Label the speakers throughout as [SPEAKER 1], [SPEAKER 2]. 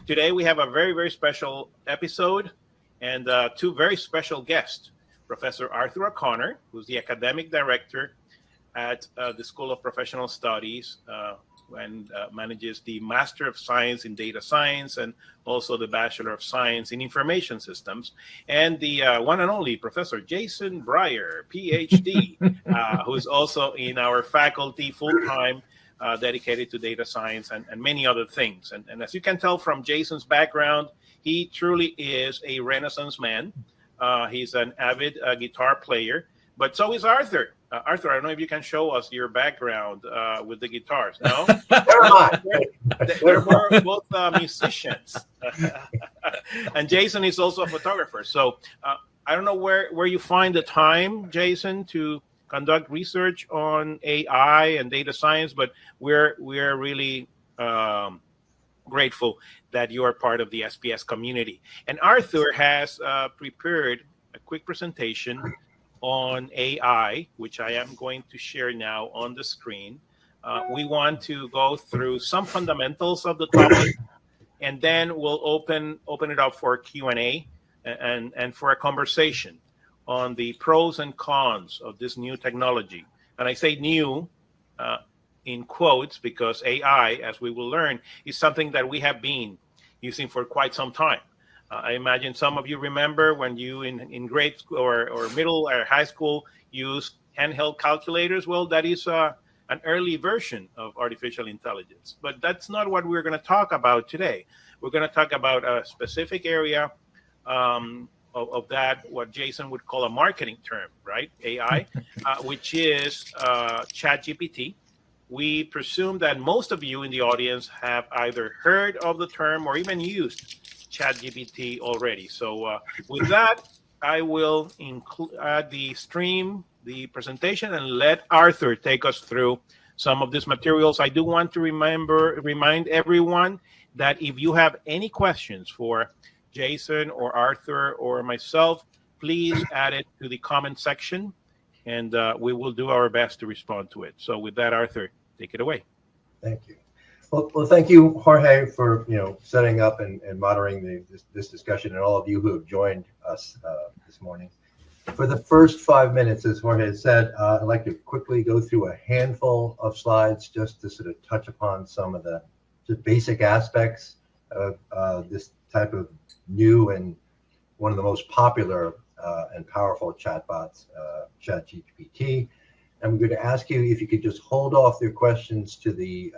[SPEAKER 1] Today we have a very, very special episode and two very special guests. Professor Arthur O'Connor, who's the academic director at the School of Professional Studies and manages the Master of Science in Data Science and also the Bachelor of Science in Information Systems, and the one and only Professor Jason Bryer, PhD, who's also in our faculty full-time, dedicated to data science and many other things. And as you can tell from Jason's background, he truly is a Renaissance man. He's an avid guitar player, but so is Arthur. Arthur, I don't know if you can show us your background with the guitars. No? They're both musicians. And Jason is also a photographer. So I don't know where you find the time, Jason, to conduct research on AI and data science, but we're really grateful that you are part of the SPS community. And Arthur has prepared a quick presentation on AI, which I am going to share now on the screen. We want to go through some fundamentals of the topic, and then we'll open it up for Q&A and for a conversation on the pros and cons of this new technology. And I say new in quotes because AI, as we will learn, is something that we have been using for quite some time. I imagine some of you remember when you in grade school or middle or high school used handheld calculators. Well, that is an early version of artificial intelligence. But that's not what we're going to talk about today. We're going to talk about a specific area of that, what Jason would call a marketing term, right? AI, which is ChatGPT. We presume that most of you in the audience have either heard of the term or even used ChatGPT already. So with that, I will include the presentation, and let Arthur take us through some of these materials. I do want to remind everyone that if you have any questions for Jason or Arthur or myself, please add it to the comment section, and we will do our best to respond to it. So with that, Arthur, take it away.
[SPEAKER 2] Thank you. Well, thank you, Jorge, for setting up and moderating this discussion, and all of you who have joined us this morning. For the first 5 minutes, as Jorge said, I'd like to quickly go through a handful of slides just to sort of touch upon some of the basic aspects of this type of new and one of the most popular and powerful chatbots, ChatGPT. And we're going to ask you if you could just hold off your questions to the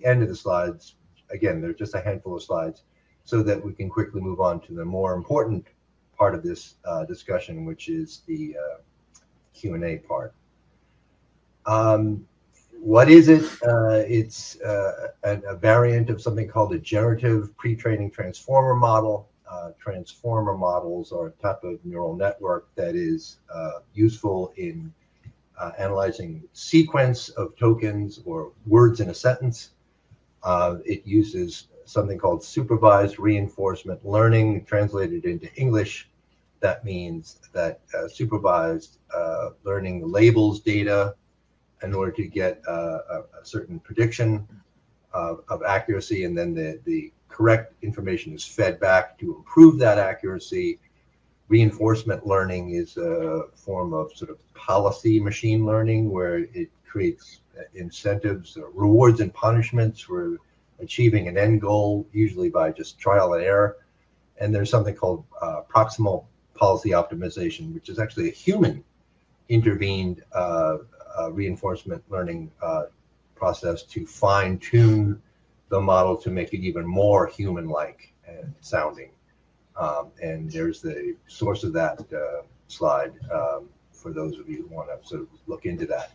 [SPEAKER 2] end of the slides. Again, they're just a handful of slides, so that we can quickly move on to the more important part of this discussion, which is the Q&A part. What is it? It's a variant of something called a generative pre-training transformer model. Transformer models are a type of neural network that is useful in analyzing sequence of tokens or words in a sentence. It uses something called supervised reinforcement learning. Translated into English, that means that supervised learning labels data in order to get a certain prediction of accuracy, and then the correct information is fed back to improve that accuracy. Reinforcement learning is a form of sort of policy machine learning, where it creates incentives, rewards and punishments for achieving an end goal, usually by just trial and error. And there's something called proximal policy optimization, which is actually a human intervened reinforcement learning process to fine tune the model to make it even more human-like and sounding. And there's the source of that slide for those of you who want to sort of look into that.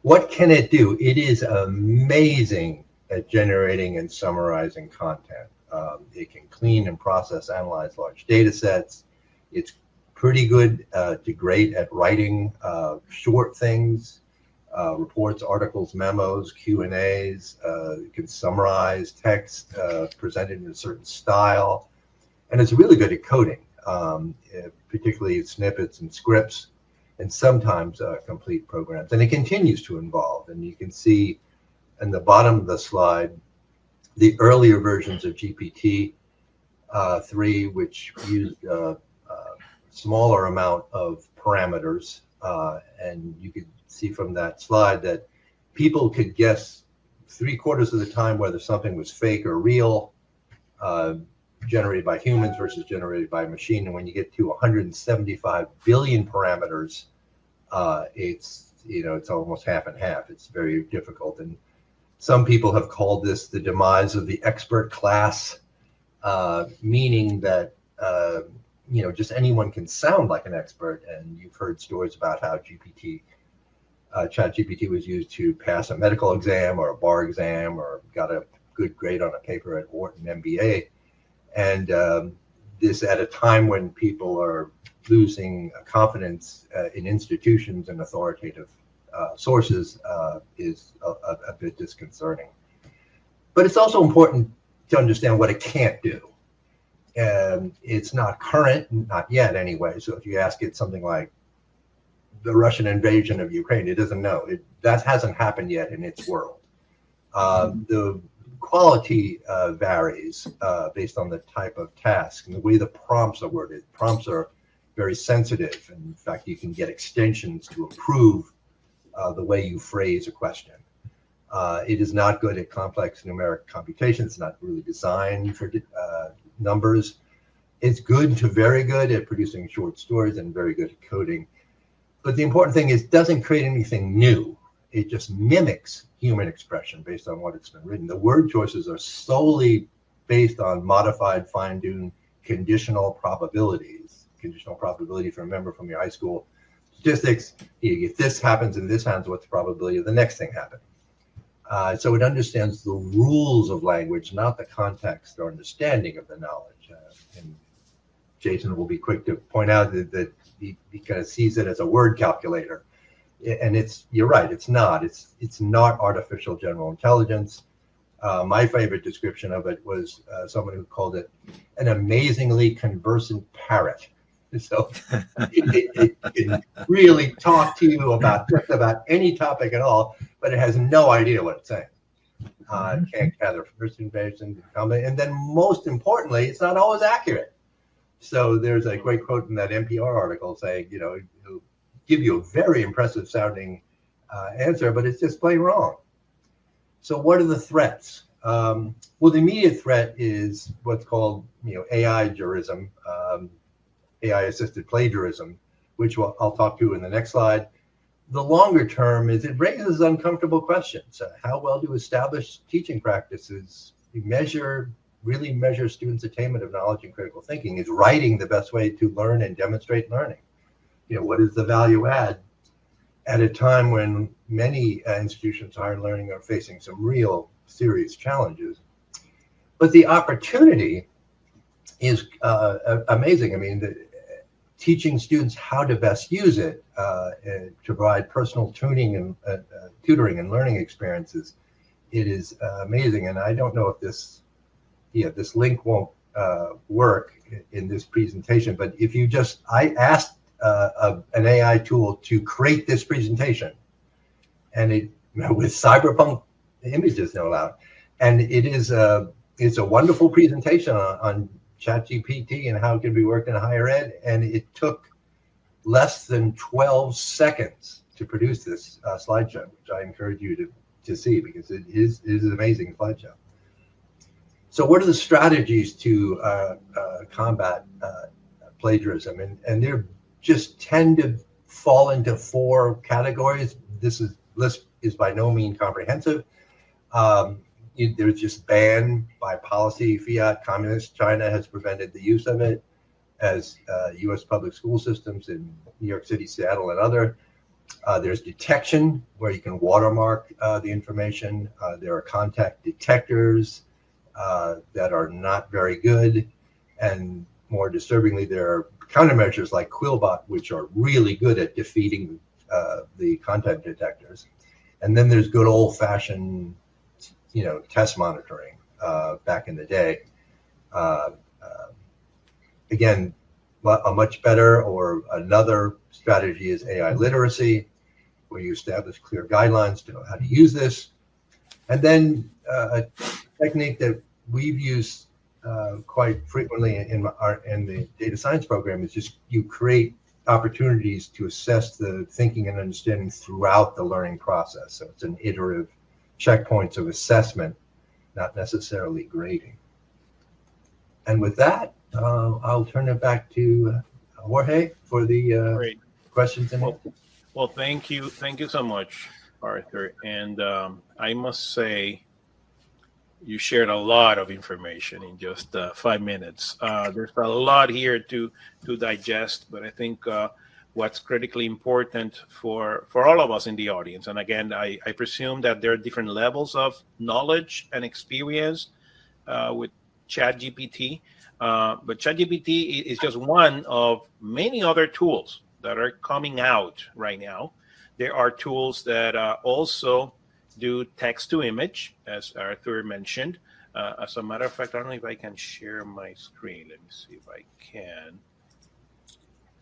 [SPEAKER 2] What can it do? It is amazing at generating and summarizing content. It can clean and process, analyze large data sets. It's pretty good to great at writing short things, reports, articles, memos, Q&As. It can summarize text presented in a certain style. And it's really good at coding, particularly snippets and scripts, and sometimes complete programs. And it continues to evolve. And you can see in the bottom of the slide the earlier versions of GPT-3, which used a smaller amount of parameters. And you could see from that slide that people could guess 3/4 of the time whether something was fake or real, generated by humans versus generated by a machine. And when you get to 175 billion parameters, it's almost half and half. It's very difficult. And some people have called this the demise of the expert class, meaning that just anyone can sound like an expert. And you've heard stories about how ChatGPT was used to pass a medical exam or a bar exam, or got a good grade on a paper at Wharton MBA. And this at a time when people are losing confidence in institutions and authoritative sources is a bit disconcerting. But it's also important to understand what it can't do. And it's not current, not yet anyway. So if you ask it something like the Russian invasion of Ukraine, it doesn't know. That hasn't happened yet in its world. The quality varies based on the type of task and the way the prompts are worded. Prompts are very sensitive. And in fact, you can get extensions to improve the way you phrase a question. It is not good at complex numeric computation. It's not really designed for numbers. It's good to very good at producing short stories and very good at coding. But the important thing is it doesn't create anything new. It just mimics human expression based on what it's been written. The word choices are solely based on modified, fine-tuned conditional probabilities. Conditional probability, if you remember from your high school statistics, if this happens and this happens, what's the probability of the next thing happening? So it understands the rules of language, not the context or understanding of the knowledge. And Jason will be quick to point out that he kind of sees it as a word calculator. And you're right, it's not. It's not artificial general intelligence. My favorite description of it was someone who called it an amazingly conversant parrot. So it can really talk to you about just about any topic at all, but it has no idea what it's saying. It can't gather first information, and then most importantly, it's not always accurate. So there's a great quote in that NPR article saying, it'll give you a very impressive sounding answer, but it's just plain wrong. So what are the threats? Well, the immediate threat is what's called, AI-jurism, AI-assisted plagiarism, which I'll talk to in the next slide. The longer term is it raises uncomfortable questions. How well do established teaching practices really measure students' attainment of knowledge and critical thinking? Is writing the best way to learn and demonstrate learning? What is the value add at a time when many institutions of higher learning are facing some real serious challenges? But the opportunity is amazing. I mean, teaching students how to best use it to provide personal tuning and tutoring and learning experiences, it is amazing. And I don't know if this link won't work in this presentation, but if I asked an AI tool to create this presentation, and it with cyberpunk images no allowed, and it's a wonderful presentation on ChatGPT and how it can be worked in higher ed, and it took less than 12 seconds to produce this slideshow, which I encourage you to see because it is an amazing slideshow. So what are the strategies to combat plagiarism? And they're just tend to fall into 4 categories. This list is by no means comprehensive. There's just banned by policy. Fiat communist China has prevented the use of it, as U.S. public school systems in New York City, Seattle, and other. There's detection, where you can watermark the information. There are contact detectors that are not very good. And more disturbingly, there are countermeasures like Quillbot, which are really good at defeating the content detectors. And then there's good old-fashioned test monitoring back in the day. Again, a much better or another strategy is AI literacy, where you establish clear guidelines to know how to use this. And then technique that we've used quite frequently in the data science program is just you create opportunities to assess the thinking and understanding throughout the learning process. So it's an iterative checkpoints of assessment, not necessarily grading. And with that, I'll turn it back to Jorge for the questions and answers.
[SPEAKER 1] Well, thank you so much, Arthur. And I must say, you shared a lot of information in just 5 minutes. There's a lot here to digest, but I think what's critically important for all of us in the audience, and again, I presume that there are different levels of knowledge and experience with ChatGPT, but ChatGPT is just one of many other tools that are coming out right now. There are tools that also do text to image, as Arthur mentioned. As a matter of fact, I don't know if I can share my screen. Let me see if I can.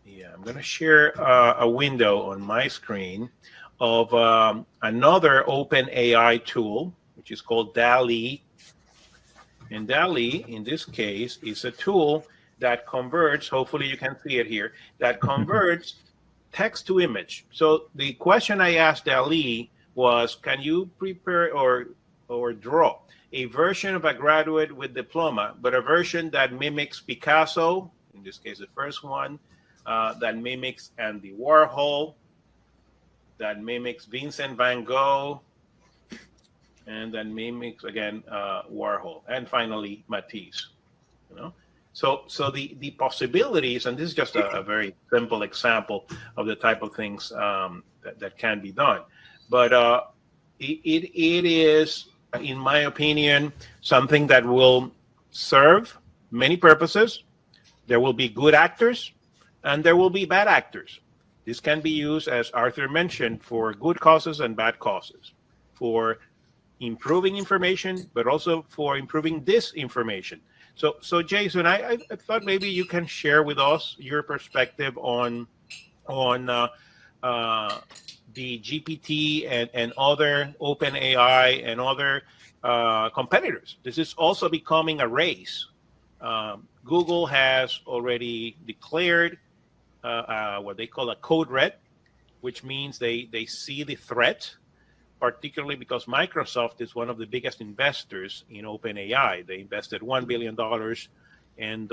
[SPEAKER 1] Yeah, I'm going to share a window on my screen of another OpenAI tool, which is called DALL-E. And DALL-E, in this case, is a tool that converts, hopefully you can see it here, that converts text to image. So the question I asked DALL-E was, can you prepare or draw a version of a graduate with diploma, but a version that mimics Picasso, in this case the first one, that mimics Andy Warhol, that mimics Vincent van Gogh, and then mimics again Warhol, and finally Matisse. So the possibilities, and this is just a very simple example of the type of things that can be done. But it is, in my opinion, something that will serve many purposes. There will be good actors and there will be bad actors. This can be used, as Arthur mentioned, for good causes and bad causes, for improving information, but also for improving disinformation. So Jason, I thought maybe you can share with us your perspective on the GPT and other OpenAI and other competitors. This is also becoming a race. Google has already declared what they call a code red, which means they see the threat, particularly because Microsoft is one of the biggest investors in OpenAI. They invested $1 billion and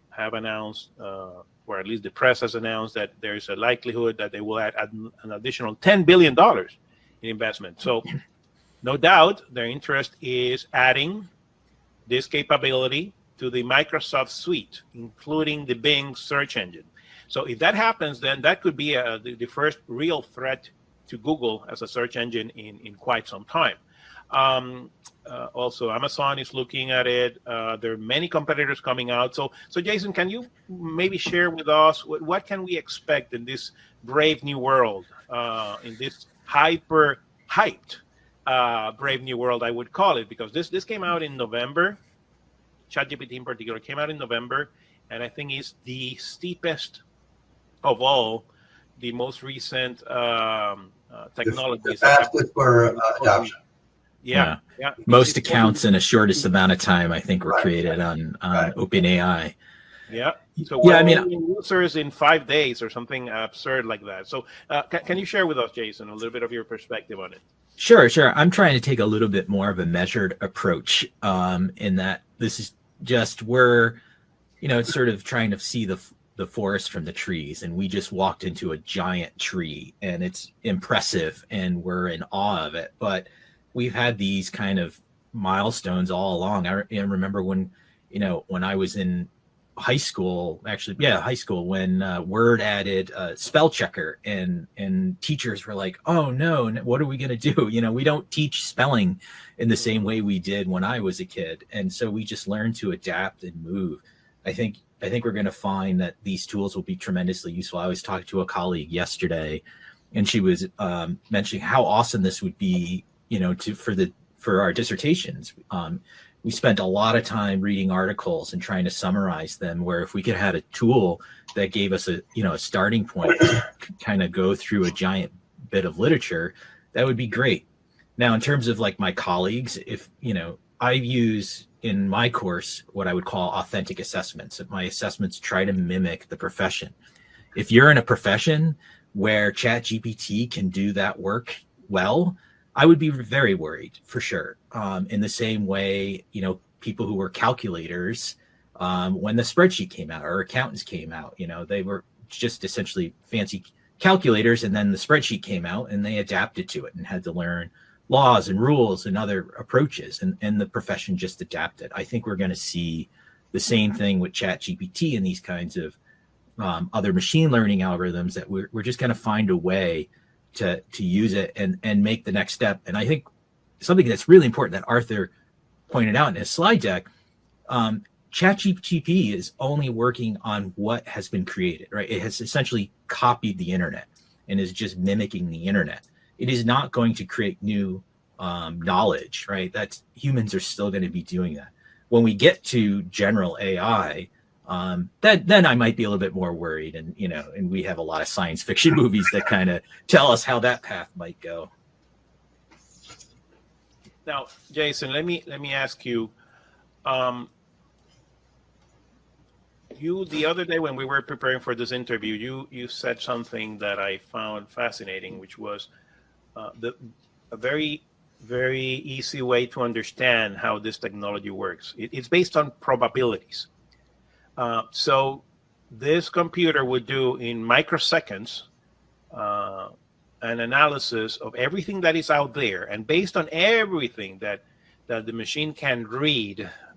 [SPEAKER 1] have announced, or at least the press has announced, that there's a likelihood that they will add an additional $10 billion in investment. So no doubt their interest is adding this capability to the Microsoft suite, including the Bing search engine. So if that happens, then that could be the first real threat to Google as a search engine in quite some time. Also, Amazon is looking at it. There are many competitors coming out. So Jason, can you maybe share with us what can we expect in this brave new world, in this hyper-hyped brave new world, I would call it, because this came out in November. ChatGPT in particular came out in November, and I think it's the steepest of all the most recent technologies.
[SPEAKER 2] The fastest for adoption.
[SPEAKER 1] Yeah.
[SPEAKER 3] Most accounts in the shortest amount of time, I think, were created on OpenAI.
[SPEAKER 1] Yeah. So
[SPEAKER 3] yeah, I mean,
[SPEAKER 1] users in 5 days or something absurd like that. So can you share with us, Jason, a little bit of your perspective on it?
[SPEAKER 3] Sure. I'm trying to take a little bit more of a measured approach in that this is just it's sort of trying to see the forest from the trees, and we just walked into a giant tree, and it's impressive and we're in awe of it. But we've had these kind of milestones all along. I remember when I was in high school, when Word added spell checker, and teachers were like, oh no, what are we going to do? We don't teach spelling in the same way we did when I was a kid. And so we just learned to adapt and move. I think we're going to find that these tools will be tremendously useful. I was talking to a colleague yesterday, and she was mentioning how awesome this would be, for our dissertations. We spent a lot of time reading articles and trying to summarize them, where if we could have a tool that gave us a starting point to kind of go through a giant bit of literature, that would be great. Now, in terms of like my colleagues, if I use in my course what I would call authentic assessments. My assessments try to mimic the profession. If you're in a profession where ChatGPT can do that work well, I would be very worried for sure. In the same way, people who were calculators, when the spreadsheet came out, or accountants came out, they were just essentially fancy calculators, and then the spreadsheet came out and they adapted to it and had to learn laws and rules and other approaches, and the profession just adapted. I think we're going to see the same thing with ChatGPT and these kinds of other machine learning algorithms, that we're just going to find a way to use it and make the next step. And I think something that's really important that Arthur pointed out in his slide deck, ChatGPT is only working on what has been created, right? It has essentially copied the internet and is just mimicking the internet. It is not going to create new knowledge, right? Humans are still going to be doing that. When we get to general AI, then I might be a little bit more worried, and we have a lot of science fiction movies that kind of tell us how that path might go.
[SPEAKER 1] Now, Jason, let me ask you. You, the other day when we were preparing for this interview, you said something that I found fascinating, which was a very, very easy way to understand how this technology works. It's based on probabilities. So this computer would do in microseconds an analysis of everything that is out there, and based on everything that the machine can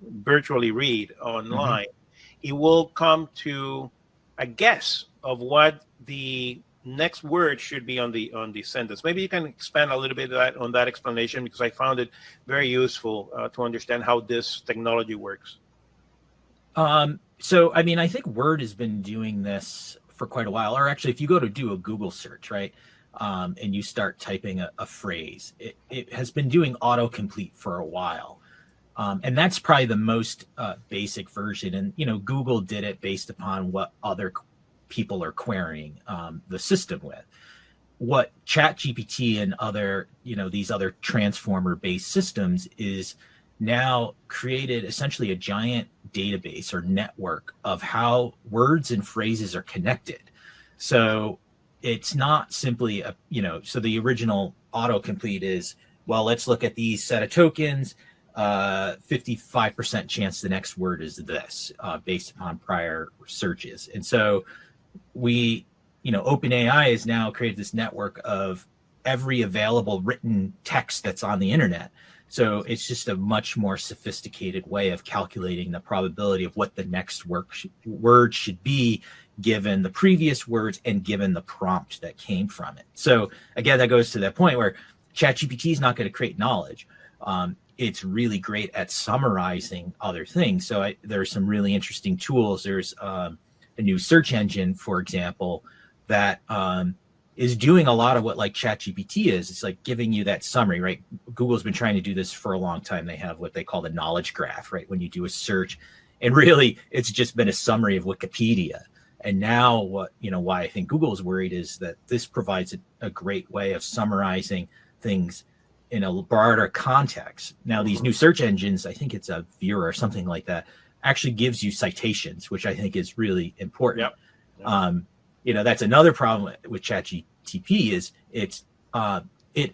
[SPEAKER 1] virtually read online, it will come to a guess of what the next word should be on the sentence. Maybe you can expand a little bit on that explanation, because I found it very useful to understand how this technology works.
[SPEAKER 3] So, I think Word has been doing this for quite a while. Or actually, if you go to do a Google search, right, and you start typing a phrase, it has been doing autocomplete for a while. And that's probably the most basic version. And, Google did it based upon what other people are querying the system with. What ChatGPT and other, these other transformer-based systems is now created essentially a giant database or network of how words and phrases are connected. So it's not simply so the original autocomplete is, well, let's look at these set of tokens. 55% chance the next word is this, based upon prior searches. And so OpenAI has now created this network of every available written text that's on the internet. So it's just a much more sophisticated way of calculating the probability of what the next word should be, given the previous words and given the prompt that came from it. So again, that goes to that point where ChatGPT is not going to create knowledge. It's really great at summarizing other things. So there are some really interesting tools. There's a new search engine, for example, that is doing a lot of what like ChatGPT is. It's like giving you that summary, right? Google's been trying to do this for a long time. They have what they call the knowledge graph, right? When you do a search, and really it's just been a summary of Wikipedia. And now why I think Google is worried is that this provides a great way of summarizing things in a broader context. Now, these new search engines, I think it's a Viewer or something like that, actually gives you citations, which I think is really important. Yep. That's another problem with ChatGPT is it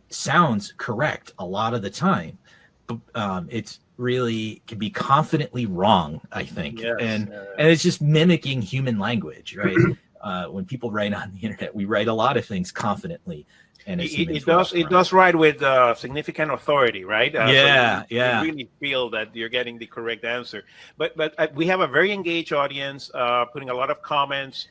[SPEAKER 3] sounds correct a lot of the time, but it's really can be confidently wrong, I think. Yes, and it's just mimicking human language, right? When people write on the internet, we write a lot of things confidently. And
[SPEAKER 1] it does write with significant authority, right?
[SPEAKER 3] So you
[SPEAKER 1] really feel that you're getting the correct answer. But we have a very engaged audience, putting a lot of comments.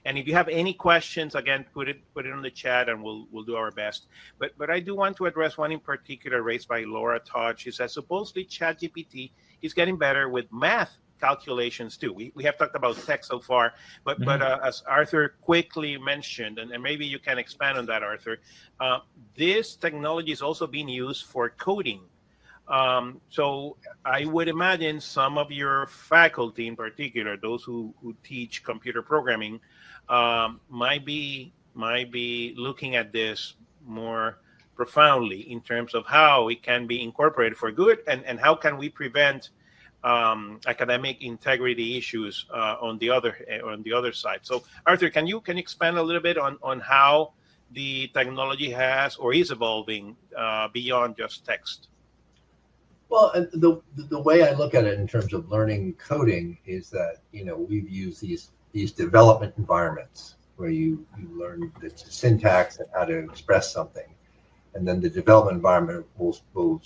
[SPEAKER 1] And if you have any questions, again, put it on the chat, and we'll do our best. But I do want to address one in particular raised by Laura Todd. She says supposedly ChatGPT is getting better with math calculations too. We have talked about text so far, but as Arthur quickly mentioned, and maybe you can expand on that, Arthur, this technology is also being used for coding. So I would imagine some of your faculty, in particular, those who teach computer programming, might be looking at this more profoundly in terms of how it can be incorporated for good, and how can we prevent academic integrity issues on the other side. So, Arthur, can you expand a little bit on how the technology has or is evolving beyond just text?
[SPEAKER 2] Well, the way I look at it in terms of learning coding is that, we've used these development environments where you learn the syntax and how to express something, and then the development environment will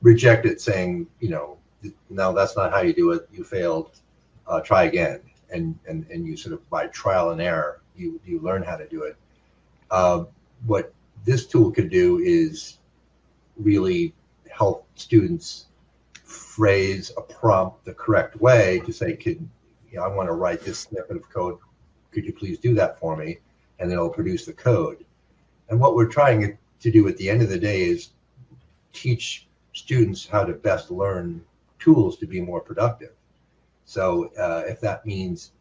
[SPEAKER 2] reject it, saying, no, that's not how you do it. You failed. Try again, and you sort of, by trial and error, you learn how to do it. What this tool could do is really help students phrase a prompt the correct way to say, I want to write this snippet of code. Could you please do that for me? And then it'll produce the code. And what we're trying to do at the end of the day is teach students how to best learn tools to be more productive. So if that means,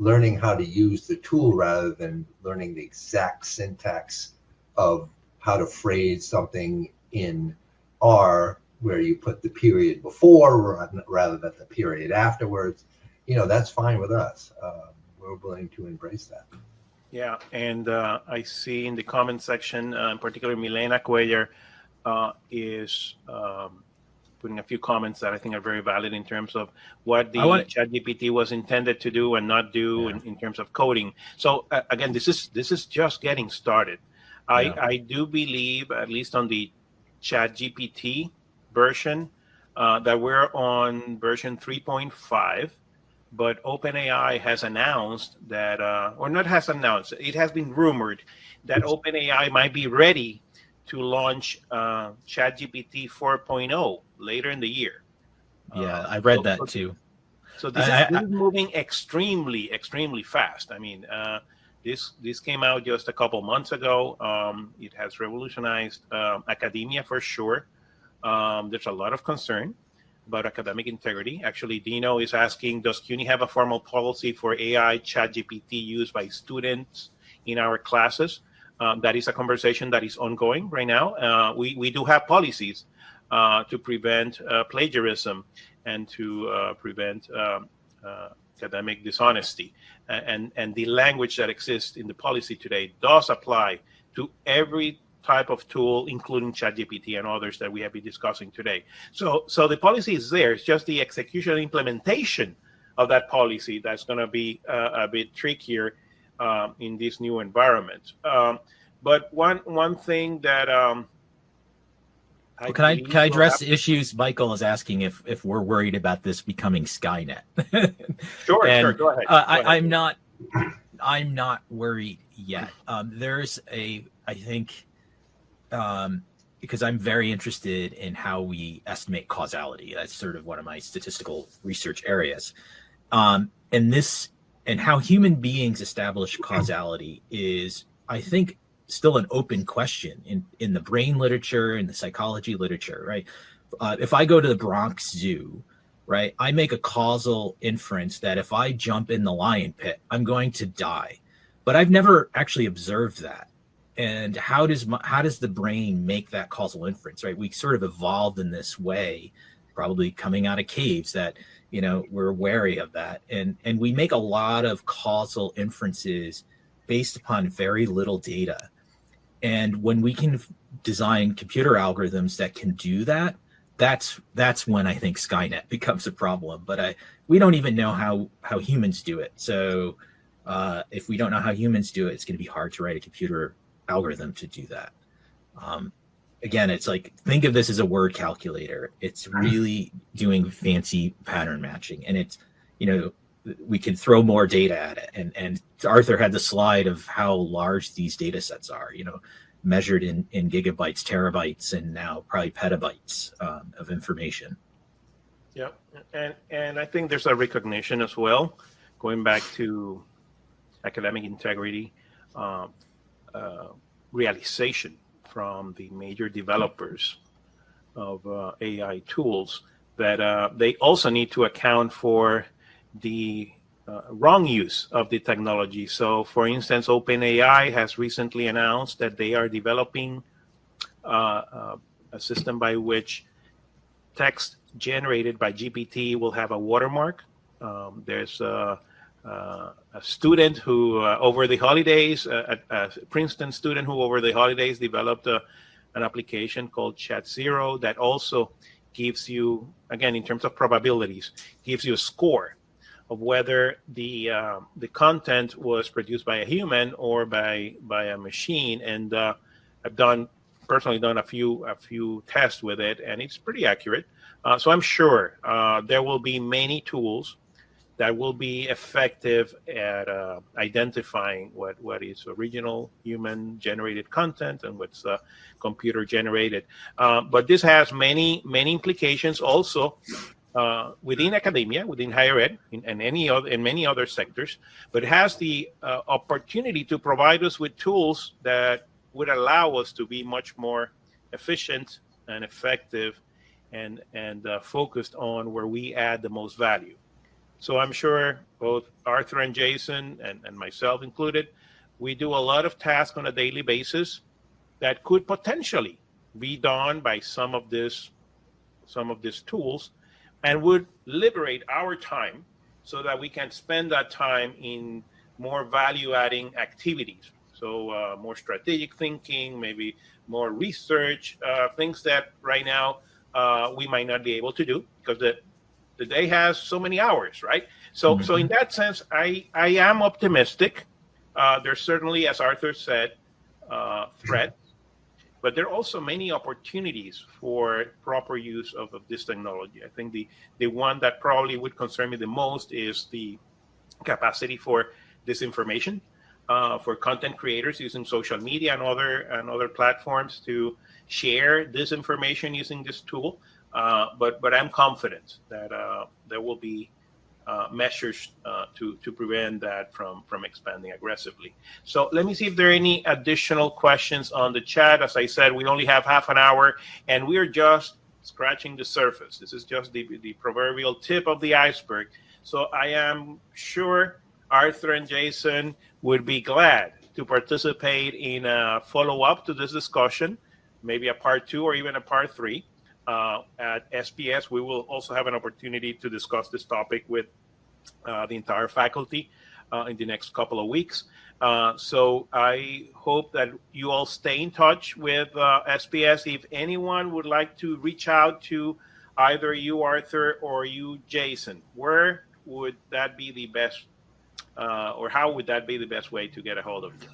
[SPEAKER 2] learning how to use the tool rather than learning the exact syntax of how to phrase something in R, where you put the period before rather than the period afterwards, that's fine with us. We're willing to embrace that.
[SPEAKER 1] Yeah, and I see in the comment section, in particular, Milena Cuellar is putting a few comments that I think are very valid in terms of what the ChatGPT was intended to do and not do in terms of coding. So again, this is just getting started. I do believe, at least on the ChatGPT version, that we're on version 3.5, but OpenAI has announced that, or not has announced, it has been rumored that OpenAI might be ready to launch ChatGPT 4.0 later in the year.
[SPEAKER 3] Yeah, I read that too.
[SPEAKER 1] So this is moving extremely, extremely fast. I mean, this came out just a couple months ago. It has revolutionized academia for sure. There's a lot of concern about academic integrity. Actually, Dino is asking, does CUNY have a formal policy for AI ChatGPT used by students in our classes? That is a conversation that is ongoing right now. We do have policies to prevent plagiarism and to prevent academic dishonesty. And the language that exists in the policy today does apply to every type of tool, including ChatGPT and others that we have been discussing today. So the policy is there. It's just the execution and implementation of that policy that's going to be a bit trickier in this new environment. But one thing that
[SPEAKER 3] can I address the issues? Michael is asking if we're worried about this becoming Skynet.
[SPEAKER 1] Sure, go ahead.
[SPEAKER 3] I'm not worried yet. There's I think, because I'm very interested in how we estimate causality. That's sort of one of my statistical research areas. And how human beings establish causality is, I think, still an open question in the brain literature, in the psychology literature, right? If I go to the Bronx Zoo, right, I make a causal inference that if I jump in the lion pit, I'm going to die. But I've never actually observed that. And how does the brain make that causal inference, right? We sort of evolved in this way, probably coming out of caves, that, we're wary of that. And we make a lot of causal inferences based upon very little data. And when we can design computer algorithms that can do that, that's when I think Skynet becomes a problem. But we don't even know how humans do it. So if we don't know how humans do it, it's going to be hard to write a computer algorithm to do that. Again, it's like, think of this as a word calculator. It's really doing fancy pattern matching, and it's, we can throw more data at it. And Arthur had the slide of how large these data sets are, measured in gigabytes, terabytes, and now probably petabytes of information.
[SPEAKER 1] Yeah, and I think there's a recognition as well, going back to academic integrity, realization from the major developers of AI tools that they also need to account for the wrong use of the technology. So, for instance, OpenAI has recently announced that they are developing a system by which text generated by GPT will have a watermark. There's a student who over the holidays, a Princeton student who over the holidays developed an application called ChatZero that also gives you, again, in terms of probabilities, gives you a score of whether the content was produced by a human or by a machine. And I've personally done a few tests with it, and it's pretty accurate. So I'm sure there will be many tools that will be effective at identifying what is original human-generated content and what's computer-generated. But this has many implications also within academia, within higher ed, in many other sectors. But it has the opportunity to provide us with tools that would allow us to be much more efficient and effective and focused on where we add the most value. So I'm sure both Arthur and Jason and myself included, we do a lot of tasks on a daily basis that could potentially be done by some of these tools and would liberate our time so that we can spend that time in more value-adding activities. So more strategic thinking, maybe more research, things that right now we might not be able to do because the day has so many hours, right? So in that sense, I am optimistic. There's certainly, as Arthur said, threats, but there are also many opportunities for proper use of this technology. I think the one that probably would concern me the most is the capacity for disinformation, for content creators using social media and other platforms to share disinformation using this tool. But I'm confident that there will be measures to prevent that from expanding aggressively. So let me see if there are any additional questions on the chat. As I said, we only have half an hour, and we're just scratching the surface. This is just the proverbial tip of the iceberg. So I am sure Arthur and Jason would be glad to participate in a follow-up to this discussion, maybe a part 2 or even a part 3. At SPS, we will also have an opportunity to discuss this topic with the entire faculty in the next couple of weeks. So I hope that you all stay in touch with SPS. If anyone would like to reach out to either you, Arthur, or you, Jason, where would that be the best, or how would that be the best way to get a hold of you?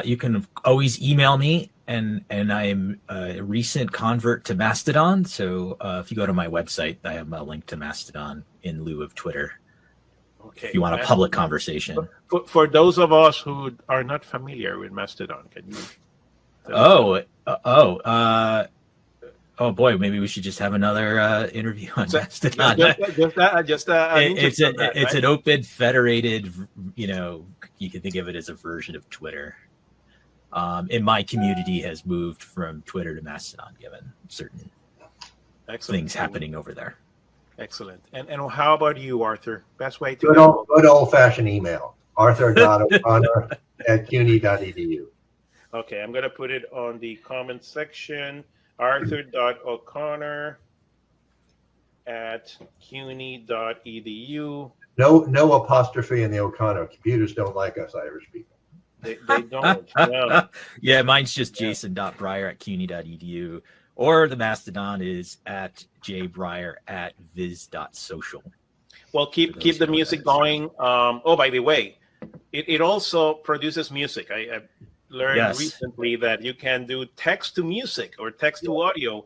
[SPEAKER 3] You can always email me, and I'm a recent convert to Mastodon. So if you go to my website, I have a link to Mastodon in lieu of Twitter. Okay. If you want a public conversation.
[SPEAKER 1] For those of us who are not familiar with Mastodon, can you?
[SPEAKER 3] Oh boy, maybe we should just have another interview on Mastodon. It's an open, federated. You can think of it as a version of Twitter. And my community has moved from Twitter to Mastodon, given certain things happening over there.
[SPEAKER 1] Excellent. And how about you, Arthur? Best way to
[SPEAKER 2] good old-fashioned email. arthur.o'connor@cuny.edu.
[SPEAKER 1] Okay, I'm going to put it on the comment section. arthur.o'connor@cuny.edu.
[SPEAKER 2] No apostrophe in the O'Connor. Computers don't like us Irish people.
[SPEAKER 1] They don't. No.
[SPEAKER 3] Yeah, mine's just jason.bryer@cuny.edu, or the Mastodon is at jbryer@viz.social.
[SPEAKER 1] Well, keep the music going. By the way, it also produces music. I learned recently that you can do text to music or text to audio.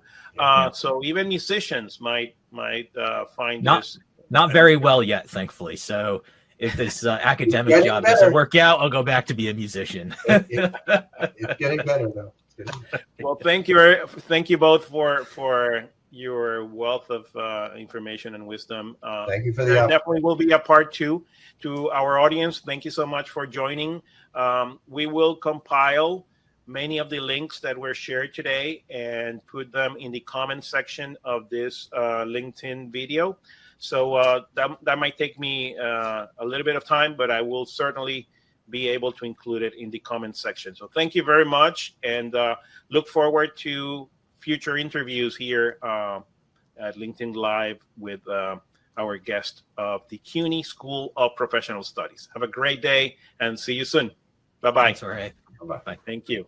[SPEAKER 1] So even musicians might find this
[SPEAKER 3] not very well yet, thankfully. So if this academic job doesn't work out, I'll go back to be a musician.
[SPEAKER 2] It's getting better though.
[SPEAKER 1] Well, thank you both for your wealth of information and wisdom.
[SPEAKER 2] Thank you for the
[SPEAKER 1] there definitely will be a part 2 to our audience. Thank you so much for joining. We will compile many of the links that were shared today and put them in the comment section of this LinkedIn video. So that might take me a little bit of time, but I will certainly be able to include it in the comment section. So thank you very much, and look forward to future interviews here at LinkedIn Live with our guest of the CUNY School of Professional Studies. Have a great day and see you soon. Bye-bye.
[SPEAKER 3] Thanks, Jorge.
[SPEAKER 2] Bye-bye.
[SPEAKER 1] Thank you.